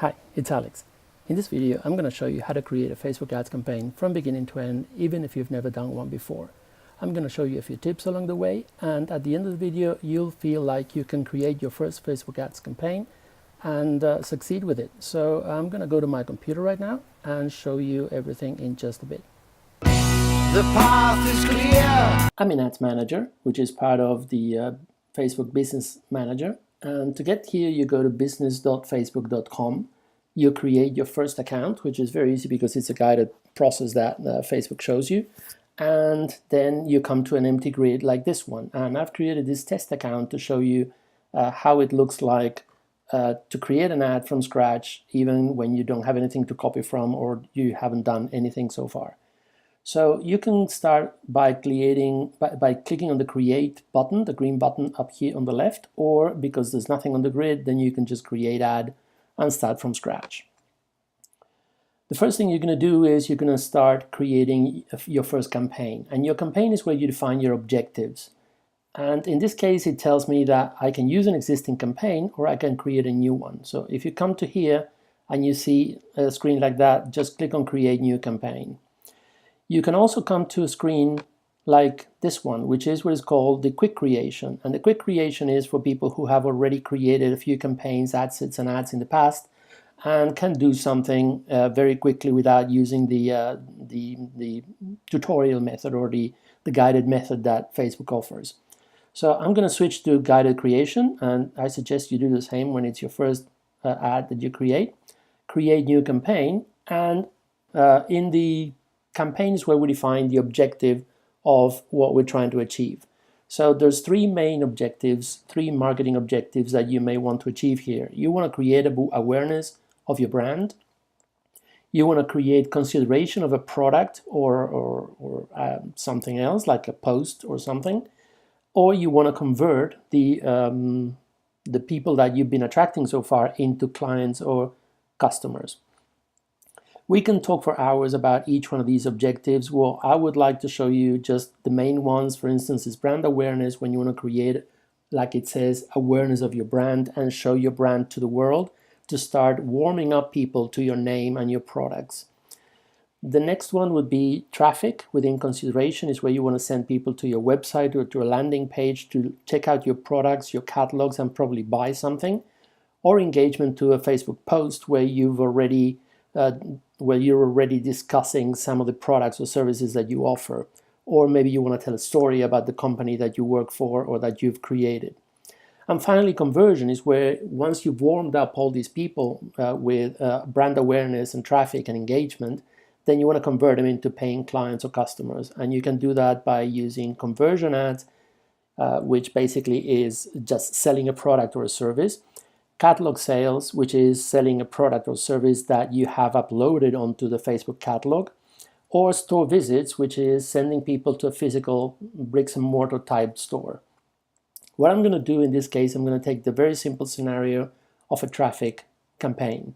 Hi, it's Alex. In this video, I'm going to show you how to create a Facebook ads campaign from beginning to end, even if you've never done one before. I'm going to show you a few tips along the way, and at the end of the video, you'll feel like you can create your first Facebook ads campaign and succeed with it. So I'm going to go to my computer right now and show you everything in just a bit. The path is clear. I'm in Ads Manager, which is part of the Facebook Business Manager. And to get here, you go to business.facebook.com. You create your first account, which is very easy because it's a guided process that Facebook shows you. And then you come to an empty grid like this one. And I've created this test account to show you how it looks like to create an ad from scratch, even when you don't have anything to copy from or you haven't done anything so far. So you can start by clicking on the Create button, the green button up here on the left, or because there's nothing on the grid, then you can just create ad and start from scratch. The first thing you're going to do is you're going to start creating your first campaign. And your campaign is where you define your objectives. And in this case, it tells me that I can use an existing campaign or I can create a new one. So if you come to here and you see a screen like that, just click on Create New Campaign. You can also come to a screen like this one, which is what is called the quick creation. And the quick creation is for people who have already created a few campaigns, ad sets and ads in the past, and can do something very quickly without using the tutorial method or the guided method that Facebook offers. So I'm going to switch to guided creation, and I suggest you do the same when it's your first ad that you create. Create new campaign, and in the campaign is where we define the objective of what we're trying to achieve. So there's three main objectives, three marketing objectives that you may want to achieve here. You want to create awareness of your brand. You want to create consideration of a product or something else like a post or something. Or you want to convert the people that you've been attracting so far into clients or customers. We can talk for hours about each one of these objectives. Well, I would like to show you just the main ones. For instance, is brand awareness, when you want to create, like it says, awareness of your brand and show your brand to the world to start warming up people to your name and your products. The next one would be traffic within consideration, is where you want to send people to your website or to a landing page to check out your products, your catalogs, and probably buy something. Or engagement to a Facebook post where you're already discussing some of the products or services that you offer, or maybe you want to tell a story about the company that you work for or that you've created. And finally, conversion is where once you've warmed up all these people with brand awareness and traffic and engagement, then you want to convert them into paying clients or customers. And you can do that by using conversion ads, which basically is just selling a product or a service. Catalog sales, which is selling a product or service that you have uploaded onto the Facebook catalog, or store visits, which is sending people to a physical bricks and mortar type store. What I'm going to do in this case, I'm going to take the very simple scenario of a traffic campaign.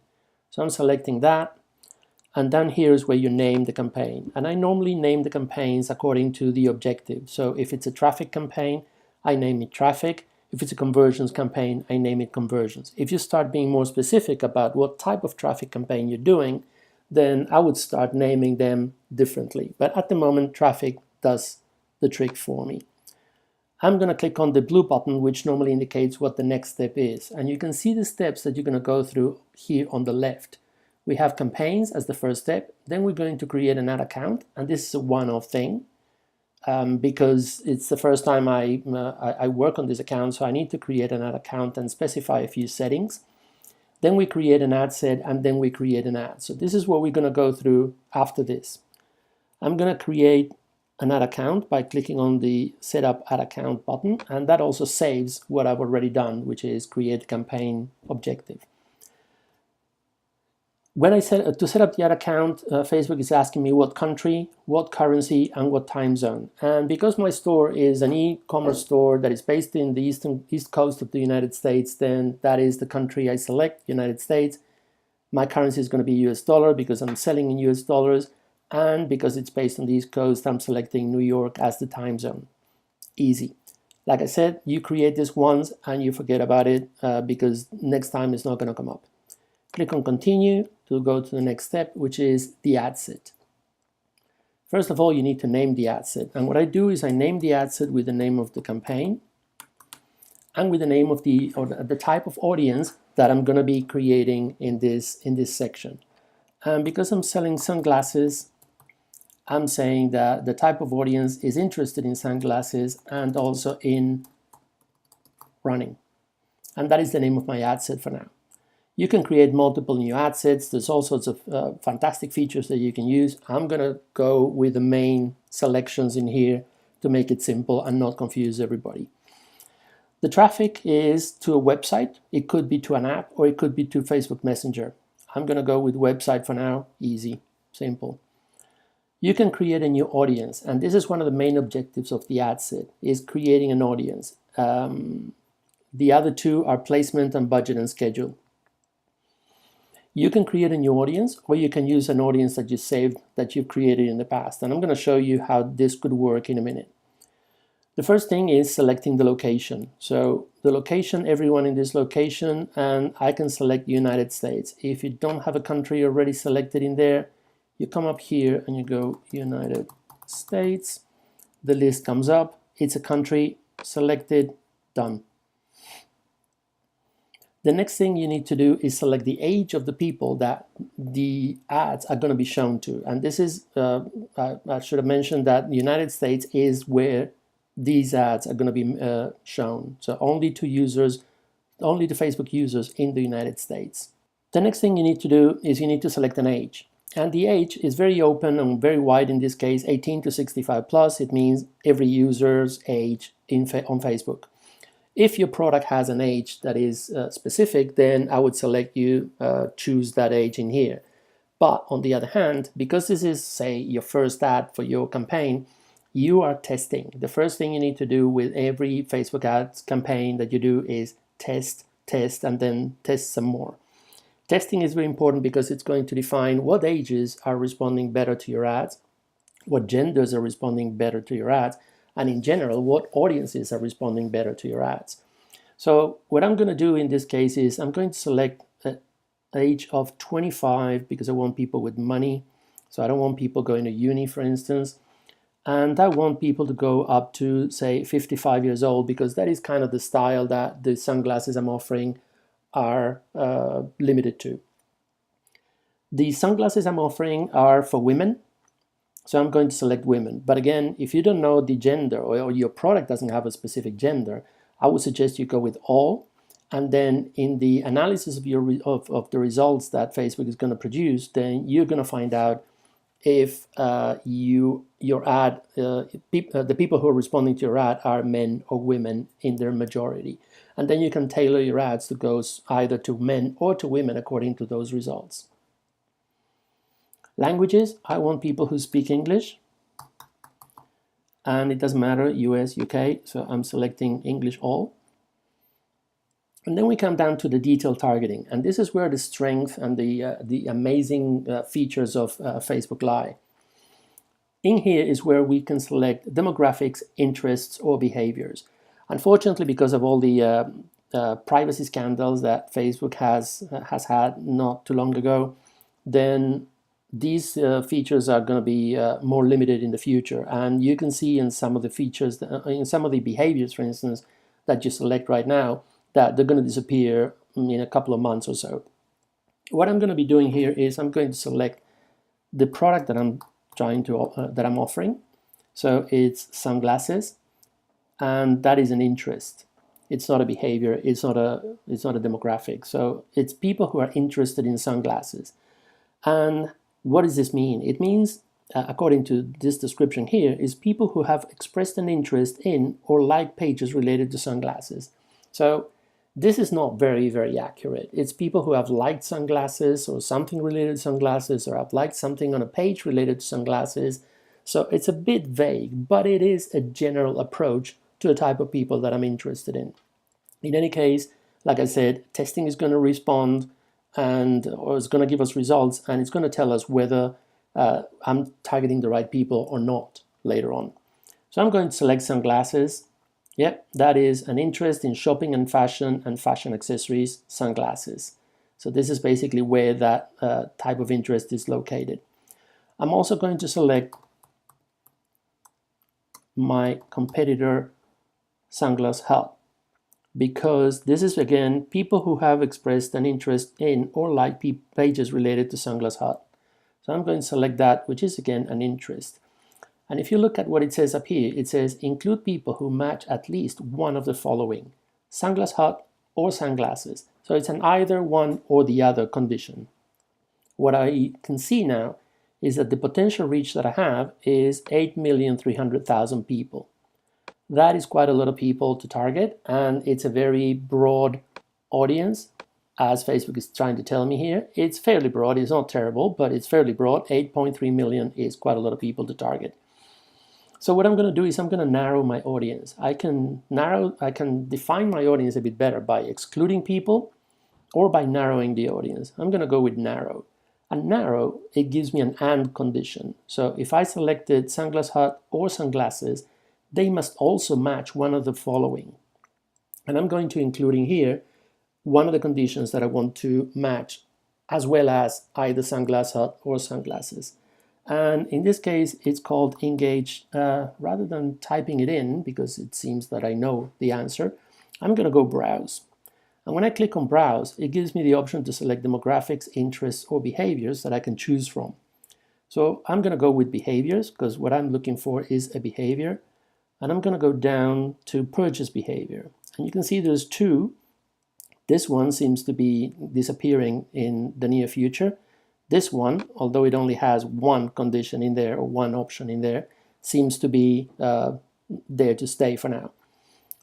So I'm selecting that, and then here's where you name the campaign. And I normally name the campaigns according to the objective. So if it's a traffic campaign, I name it traffic. If it's a conversions campaign, I name it conversions. If you start being more specific about what type of traffic campaign you're doing, then I would start naming them differently. But at the moment, traffic does the trick for me. I'm going to click on the blue button, which normally indicates what the next step is. And you can see the steps that you're going to go through here on the left. We have campaigns as the first step. Then we're going to create an ad account. And this is a one-off thing. Because it's the first time I work on this account, so I need to create an ad account and specify a few settings. Then we create an ad set, and then we create an ad. So this is what we're going to go through after this. I'm going to create an ad account by clicking on the Set Up Ad Account button, and that also saves what I've already done, which is create campaign objective. When I set up the ad account, Facebook is asking me what country, what currency, and what time zone. And because my store is an e-commerce store that is based in the east coast of the United States, then that is the country I select, United States. My currency is going to be US dollar because I'm selling in US dollars. And because it's based on the East Coast, I'm selecting New York as the time zone. Easy. Like I said, you create this once and you forget about it because next time it's not going to come up. Click on continue to go to the next step, which is the ad set. First of all, you need to name the ad set. And what I do is I name the ad set with the name of the campaign and with the name of the type of audience that I'm going to be creating in this section. And because I'm selling sunglasses, I'm saying that the type of audience is interested in sunglasses and also in running. And that is the name of my ad set for now. You can create multiple new ad sets. There's all sorts of fantastic features that you can use. I'm going to go with the main selections in here to make it simple and not confuse everybody. The traffic is to a website. It could be to an app or it could be to Facebook Messenger. I'm going to go with website for now. Easy, simple. You can create a new audience, and this is one of the main objectives of the ad set, is creating an audience. The other two are placement and budget and schedule. You can create a new audience, or you can use an audience that you saved, that you've created in the past. And I'm going to show you how this could work in a minute. The first thing is selecting the location. So the location, everyone in this location, and I can select United States. If you don't have a country already selected in there, you come up here and you go United States. The list comes up. It's a country, selected, done. The next thing you need to do is select the age of the people that the ads are going to be shown to. And this is, I should have mentioned that the United States is where these ads are going to be shown. So only to users, only to Facebook users in the United States. The next thing you need to do is you need to select an age. And the age is very open and very wide in this case, 18 to 65 plus. It means every user's age on Facebook. If your product has an age that is specific, then I would select you choose that age in here. But on the other hand, because this is, say, your first ad for your campaign, you are testing. The first thing you need to do with every Facebook ads campaign that you do is test, and then test some more. Testing is very important because it's going to define what ages are responding better to your ads, what genders are responding better to your ads, and in general, what audiences are responding better to your ads. So what I'm going to do in this case is I'm going to select an age of 25 because I want people with money. So I don't want people going to uni, for instance. And I want people to go up to, say, 55 years old because that is kind of the style that the sunglasses I'm offering are limited to. The sunglasses I'm offering are for women. So I'm going to select women. But again, if you don't know the gender or your product doesn't have a specific gender, I would suggest you go with all. And then in the analysis of the results that Facebook is going to produce, then you're going to find out if your ad, the people who are responding to your ad are men or women in their majority. And then you can tailor your ads to go either to men or to women according to those results. Languages, I want people who speak English. And it doesn't matter, US, UK, so I'm selecting English all. And then we come down to the detailed targeting. And this is where the strength and the amazing features of Facebook lie. In here is where we can select demographics, interests, or behaviors. Unfortunately, because of all the privacy scandals that Facebook has had not too long ago, then these features are going to be more limited in the future. And you can see in some of the features, in some of the behaviors, for instance, that you select right now, that they're going to disappear in a couple of months or so. What I'm going to be doing here is I'm going to select the product that I'm offering. So it's sunglasses, and that is an interest. It's not a behavior. It's not a demographic. So it's people who are interested in sunglasses. And what does this mean? It means, according to this description here, is people who have expressed an interest in or like pages related to sunglasses. So this is not very, very accurate. It's people who have liked sunglasses or something related to sunglasses, or have liked something on a page related to sunglasses. So it's a bit vague, but it is a general approach to the type of people that I'm interested in. In any case, like I said, testing is going to respond or it's going to give us results, and it's going to tell us whether I'm targeting the right people or not later on. So I'm going to select sunglasses. Yep, that is an interest in shopping and fashion accessories, sunglasses. So this is basically where that type of interest is located. I'm also going to select my competitor Sunglass Hut, because this is again people who have expressed an interest in or like pages related to Sunglass Hut. So I'm going to select that, which is again an interest. And if you look at what it says up here, it says include people who match at least one of the following: Sunglass Hut or sunglasses. So it's an either one or the other condition. What I can see now is that the potential reach that I have is 8,300,000 people. That is quite a lot of people to target, and it's a very broad audience, as Facebook is trying to tell me here. It's fairly broad. It's not terrible, but it's fairly broad. 8.3 million is quite a lot of people to target. So what I'm going to do is I'm going to narrow my audience. I can define my audience a bit better by excluding people or by narrowing the audience. I'm going to go with narrow. And narrow, it gives me an and condition. So if I selected Sunglass Hut or sunglasses, they must also match one of the following. And I'm going to include in here one of the conditions that I want to match, as well as either Sunglass Hut or sunglasses. And in this case, it's called engage. Rather than typing it in, because it seems that I know the answer, I'm going to go browse. And when I click on browse, it gives me the option to select demographics, interests, or behaviors that I can choose from. So I'm going to go with behaviors, because what I'm looking for is a behavior. And I'm going to go down to purchase behavior. And you can see there's two. This one seems to be disappearing in the near future. This one, although it only has one condition in there or one option in there, seems to be there to stay for now.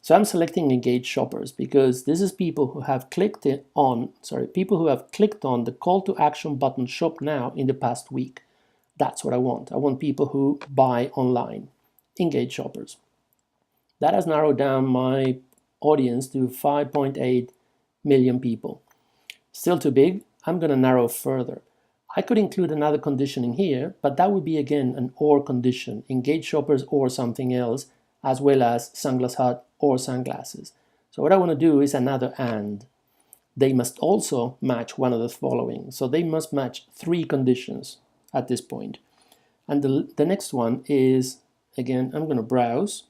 So I'm selecting engage shoppers because this is people who have clicked on the call to action button shop now in the past week. That's what I want. I want people who buy online. Engage shoppers. That has narrowed down my audience to 5.8 million people. Still too big. I'm going to narrow further. I could include another condition in here, but that would be again an or condition, engage shoppers or something else, as well as Sunglass Hut or sunglasses. So what I want to do is another and. They must also match one of the following. So they must match three conditions at this point. And the next one is, again, I'm going to browse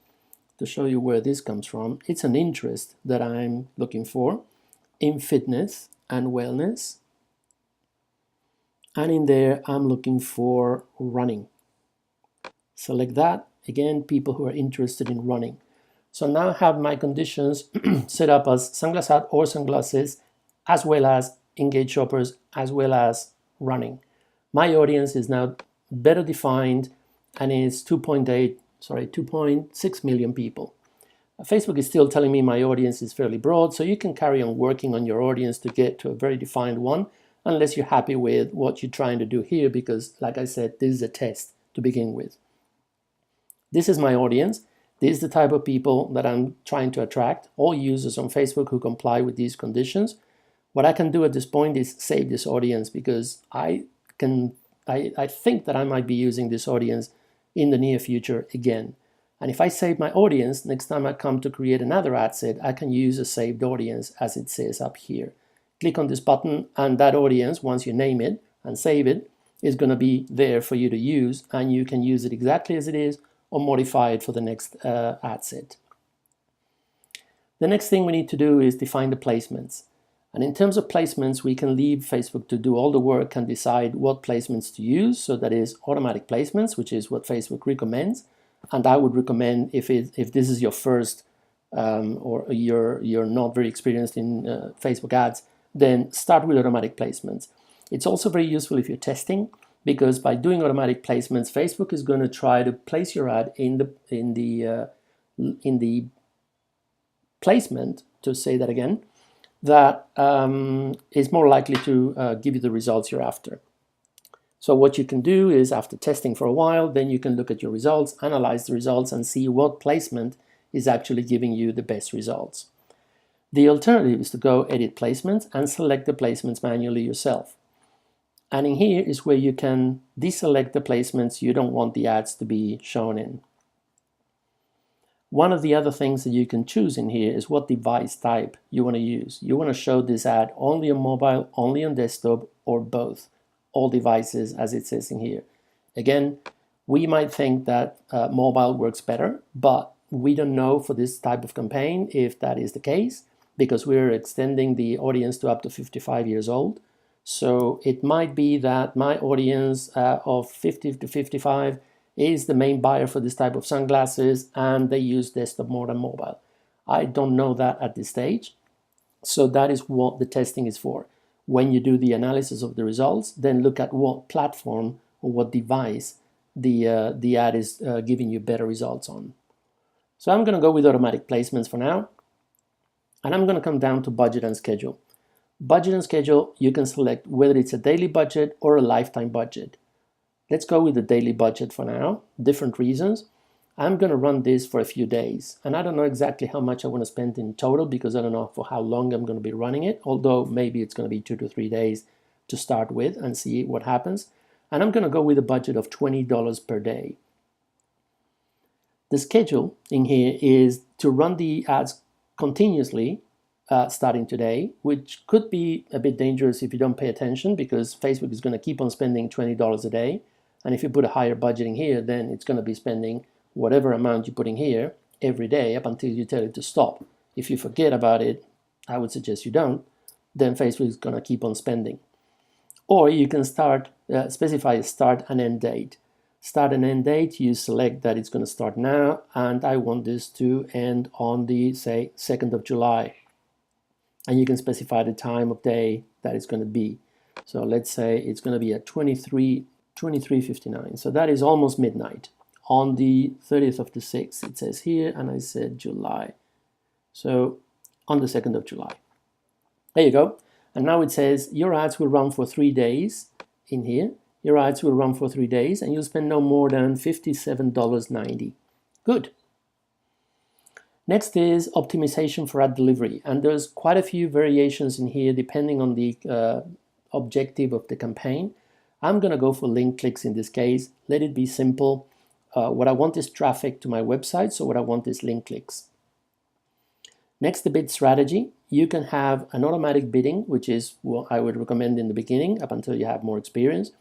to show you where this comes from. It's an interest that I'm looking for in fitness and wellness. And in there, I'm looking for running. Select that. Again, people who are interested in running. So now I have my conditions set up as Sunglass Hut or sunglasses, as well as engage shoppers, as well as running. My audience is now better defined and is 2.6 million people. Facebook is still telling me my audience is fairly broad, so you can carry on working on your audience to get to a very defined one, unless you're happy with what you're trying to do here, because like I said, this is a test to begin with. This is my audience. This is the type of people that I'm trying to attract, all users on Facebook who comply with these conditions. What I can do at this point is save this audience, because I think that I might be using this audience in the near future again. And if I save my audience, next time I come to create another ad set, I can use a saved audience as it says up here. Click on this button and that audience, once you name it and save it, is going to be there for you to use, and you can use it exactly as it is or modify it for the next ad set. The next thing we need to do is define the placements. And in terms of placements, we can leave Facebook to do all the work and decide what placements to use. So that is automatic placements, which is what Facebook recommends. And I would recommend, if this is your first or you're not very experienced in Facebook ads, then start with automatic placements. It's also very useful if you're testing, because by doing automatic placements, Facebook is going to try to place your ad in the placement, to say that again, that is more likely to give you the results you're after. So what you can do is, after testing for a while, then you can look at your results, analyze the results, and see what placement is actually giving you the best results. The alternative is to go edit placements and select the placements manually yourself. And in here is where you can deselect the placements you don't want the ads to be shown in. One of the other things that you can choose in here is what device type you want to use. You want to show this ad only on mobile, only on desktop, or both, all devices as it says in here. Again, we might think that mobile works better, but we don't know for this type of campaign if that is the case, because we're extending the audience to up to 55 years old. So it might be that my audience of 50 to 55 is the main buyer for this type of sunglasses and they use desktop more than mobile. I don't know that at this stage. So that is what the testing is for. When you do the analysis of the results, then look at what platform or what device the ad is giving you better results on. So I'm going to go with automatic placements for now. And I'm going to come down to budget and schedule. Budget and schedule, you can select whether it's a daily budget or a lifetime budget. Let's go with the daily budget for now, different reasons. I'm going to run this for a few days, and I don't know exactly how much I want to spend in total because I don't know for how long I'm going to be running it, although maybe it's going to be 2 to 3 days to start with and see what happens. And I'm going to go with a budget of $20 per day. The schedule in here is to run the ads continuously starting today, which could be a bit dangerous if you don't pay attention because Facebook is going to keep on spending $20 a day. And if you put a higher budget in here, then it's going to be spending whatever amount you put in here every day up until you tell it to stop. If you forget about it, I would suggest you don't, then Facebook is going to keep on spending. Or you can specify a start and end date. Start and end date, you select that it's going to start now, and I want this to end on the, say, 2nd of July. And you can specify the time of day that it's going to be. So let's say it's going to be at 23:59. So that is almost midnight. On the 30th of the 6th, it says here, and I said July. So on the 2nd of July. There you go. And now it says your ads will run for 3 days in here. Your ads will run for 3 days, and you'll spend no more than $57.90. Good. Next is optimization for ad delivery, and there's quite a few variations in here depending on the objective of the campaign. I'm going to go for link clicks in this case. Let it be simple. What I want is traffic to my website, so what I want is link clicks. Next, the bid strategy. You can have an automatic bidding, which is what I would recommend in the beginning up until you have more experience.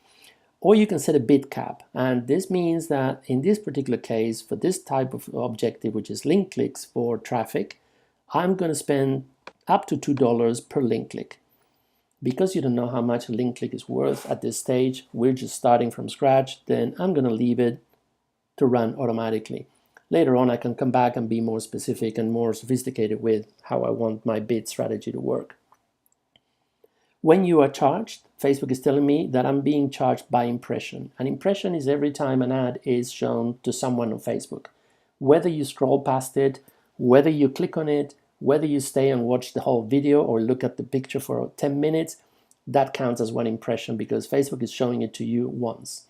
Or you can set a bid cap, and this means that in this particular case, for this type of objective, which is link clicks for traffic, I'm going to spend up to $2 per link click. Because you don't know how much a link click is worth at this stage, we're just starting from scratch, then I'm going to leave it to run automatically. Later on, I can come back and be more specific and more sophisticated with how I want my bid strategy to work. When you are charged, Facebook is telling me that I'm being charged by impression. An impression is every time an ad is shown to someone on Facebook. Whether you scroll past it, whether you click on it, whether you stay and watch the whole video or look at the picture for 10 minutes, that counts as one impression because Facebook is showing it to you once.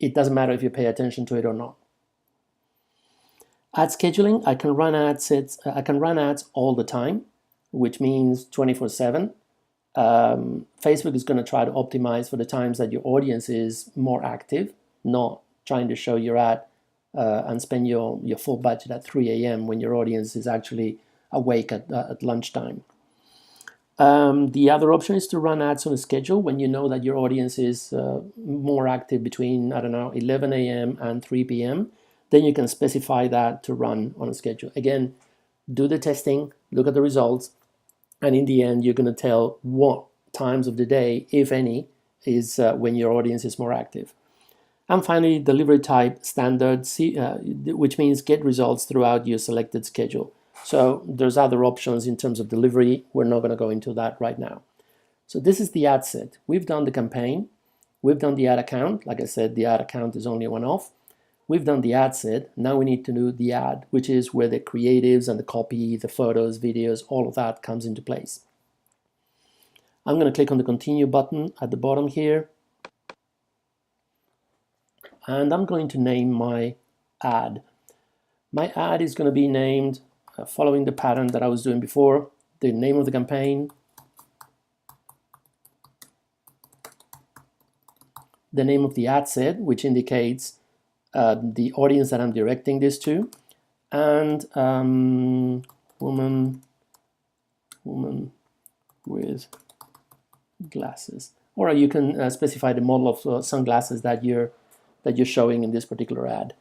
It doesn't matter if you pay attention to it or not. Ad scheduling, I can run ads all the time, which means 24/7. Facebook is going to try to optimize for the times that your audience is more active, not trying to show your ad and spend your full budget at 3 a.m. when your audience is actually awake at lunchtime. The other option is to run ads on a schedule when you know that your audience is more active between, 11 a.m. and 3 p.m. Then you can specify that to run on a schedule. Again, do the testing, look at the results, and in the end, you're going to tell what times of the day, if any, is when your audience is more active. And finally, delivery type standard, which means get results throughout your selected schedule. So there's other options in terms of delivery. We're not going to go into that right now. So this is the ad set. We've done the campaign. We've done the ad account. Like I said, the ad account is only a one-off. We've done the ad set. Now we need to do the ad, which is where the creatives and the copy, the photos, videos, all of that comes into place. I'm going to click on the continue button at the bottom here. And I'm going to name my ad. My ad is going to be named, following the pattern that I was doing before, the name of the campaign, the name of the ad set, which indicates the audience that I'm directing this to, and woman with glasses. Or you can specify the model of sunglasses that you're showing in this particular ad.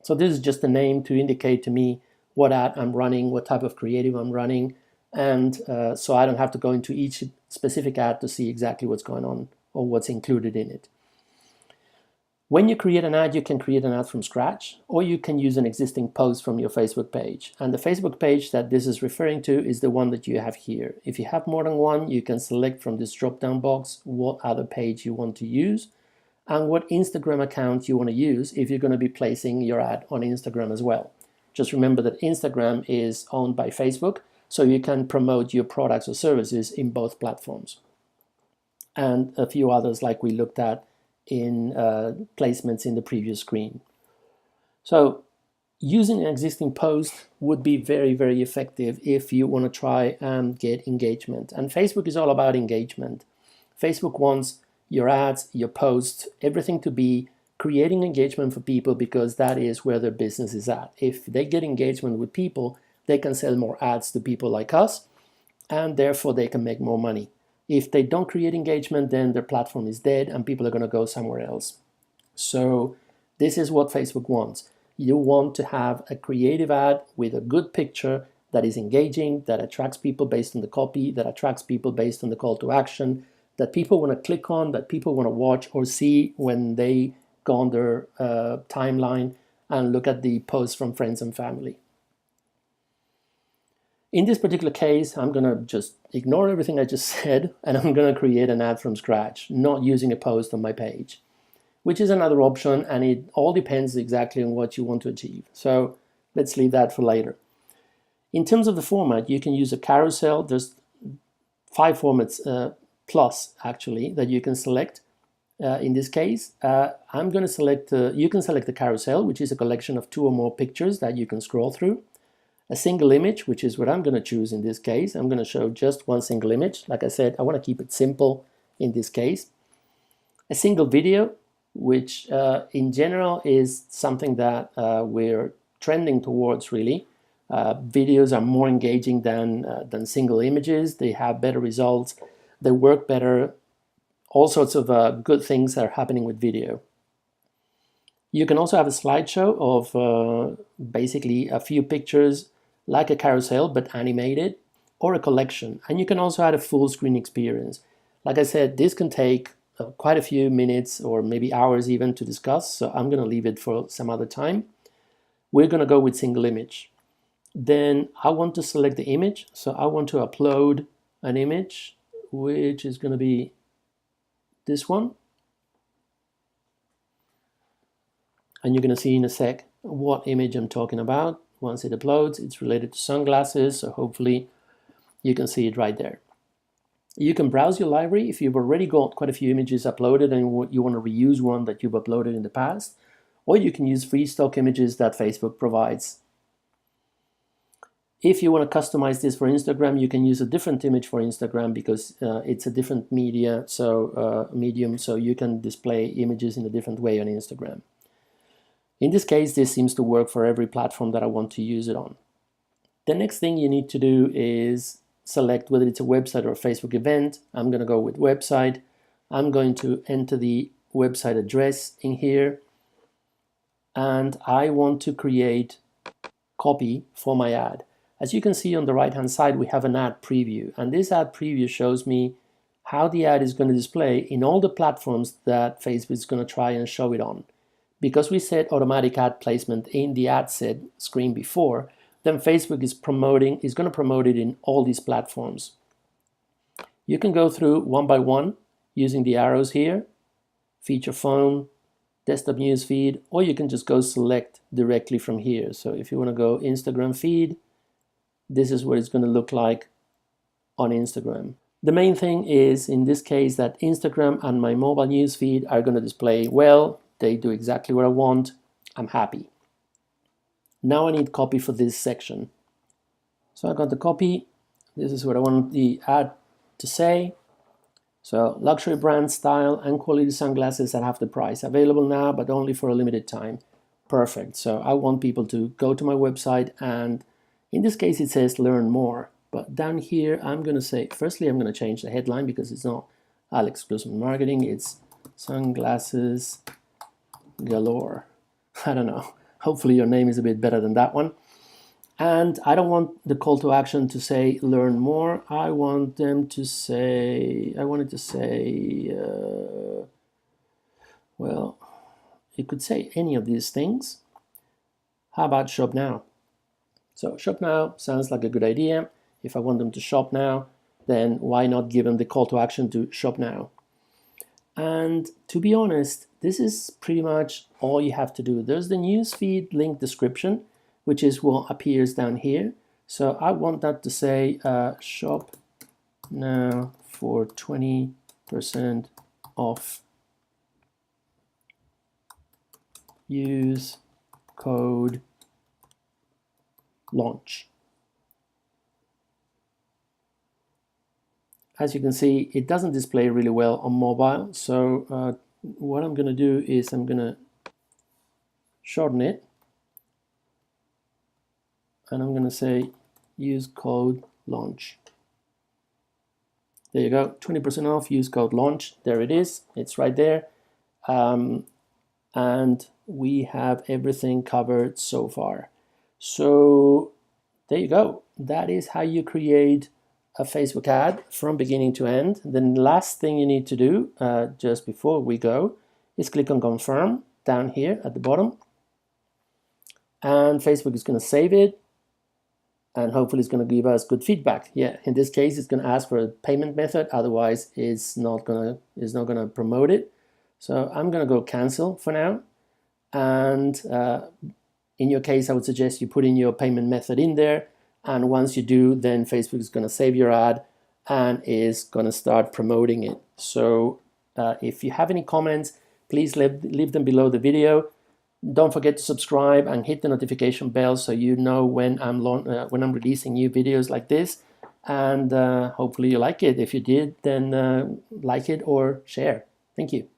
So this is just a name to indicate to me what ad I'm running, what type of creative I'm running, and so I don't have to go into each specific ad to see exactly what's going on or what's included in it. When you create an ad, you can create an ad from scratch, or you can use an existing post from your Facebook page. And the Facebook page that this is referring to is the one that you have here. If you have more than one, you can select from this drop-down box what other page you want to use and what Instagram account you want to use if you're going to be placing your ad on Instagram as well. Just remember that Instagram is owned by Facebook, so you can promote your products or services in both platforms. And a few others like we looked at in placements in the previous screen. So using an existing post would be very, very effective if you want to try and get engagement. And Facebook is all about engagement. Facebook wants your ads, your posts, everything to be creating engagement for people because that is where their business is at. If they get engagement with people, they can sell more ads to people like us, and therefore they can make more money. If they don't create engagement, then their platform is dead and people are going to go somewhere else. So this is what Facebook wants. You want to have a creative ad with a good picture that is engaging, that attracts people based on the copy, that attracts people based on the call to action, that people want to click on, that people want to watch or see when they go on their timeline and look at the posts from friends and family. In this particular case, I'm going to just ignore everything I just said, and I'm going to create an ad from scratch, not using a post on my page, which is another option, and it all depends exactly on what you want to achieve. So let's leave that for later. In terms of the format, you can use a carousel. There's 5 formats plus, actually, that you can select. In this case, I'm going to select, you can select the carousel, which is a collection of 2 or more pictures that you can scroll through. A single image, which is what I'm going to choose in this case. I'm going to show just one single image. Like I said, I want to keep it simple in this case. A single video, which in general is something that we're trending towards, really. Videos are more engaging than single images. They have better results. They work better. All sorts of good things are happening with video. You can also have a slideshow of basically a few pictures like a carousel but animated, or a collection. And you can also add a full screen experience. Like I said, this can take quite a few minutes or maybe hours even to discuss, so I'm going to leave it for some other time. We're going to go with single image. Then I want to select the image, so I want to upload an image, which is going to be this one. And you're going to see in a sec what image I'm talking about. Once it uploads, it's related to sunglasses, so hopefully you can see it right there. You can browse your library if you've already got quite a few images uploaded and you want to reuse one that you've uploaded in the past, or you can use free stock images that Facebook provides. If you want to customize this for Instagram, you can use a different image for Instagram because it's a different medium, so you can display images in a different way on Instagram. In this case, this seems to work for every platform that I want to use it on. The next thing you need to do is select whether it's a website or a Facebook event. I'm going to go with website. I'm going to enter the website address in here. And I want to create copy for my ad. As you can see on the right-hand side, we have an ad preview. And this ad preview shows me how the ad is going to display in all the platforms that Facebook is going to try and show it on. Because we set automatic ad placement in the ad set screen before, then Facebook is going to promote it in all these platforms. You can go through one by one using the arrows here, feature phone, desktop news feed, or you can just go select directly from here. So if you want to go Instagram feed, this is what it's going to look like on Instagram. The main thing is, in this case, that Instagram and my mobile news feed are going to display well. They do exactly what I want. I'm happy. Now I need copy for this section. So I got the copy. This is what I want the ad to say. So luxury brand, style and quality sunglasses at half the price. Available now, but only for a limited time. Perfect. So I want people to go to my website, and in this case it says learn more. But down here I'm going to say, firstly I'm going to change the headline because it's not Alex Glusman Marketing, it's Sunglasses Galore. I don't know. Hopefully your name is a bit better than that one. And I don't want the call to action to say learn more. I want them to say, well, you could say any of these things. How about shop now? So shop now sounds like a good idea. If I want them to shop now, then why not give them the call to action to shop now? And to be honest, this is pretty much all you have to do. There's the newsfeed link description, which is what appears down here. So I want that to say shop now for 20% off. Use code launch. As you can see, it doesn't display really well on mobile. So what I'm going to do is I'm going to shorten it. And I'm going to say use code launch. There you go, 20% off, use code launch. There it is, it's right there. And we have everything covered so far. So there you go. That is how you create a Facebook ad from beginning to end. The last thing you need to do just before we go is click on confirm down here at the bottom. And Facebook is going to save it. And hopefully it's going to give us good feedback. Yeah, in this case, it's going to ask for a payment method. Otherwise, it's not going to promote it. So I'm going to go cancel for now. And in your case, I would suggest you put in your payment method in there. And once you do, then Facebook is going to save your ad and is going to start promoting it. So if you have any comments, please leave them below the video. Don't forget to subscribe and hit the notification bell so you know when I'm releasing new videos like this. And hopefully you like it. If you did, then like it or share. Thank you.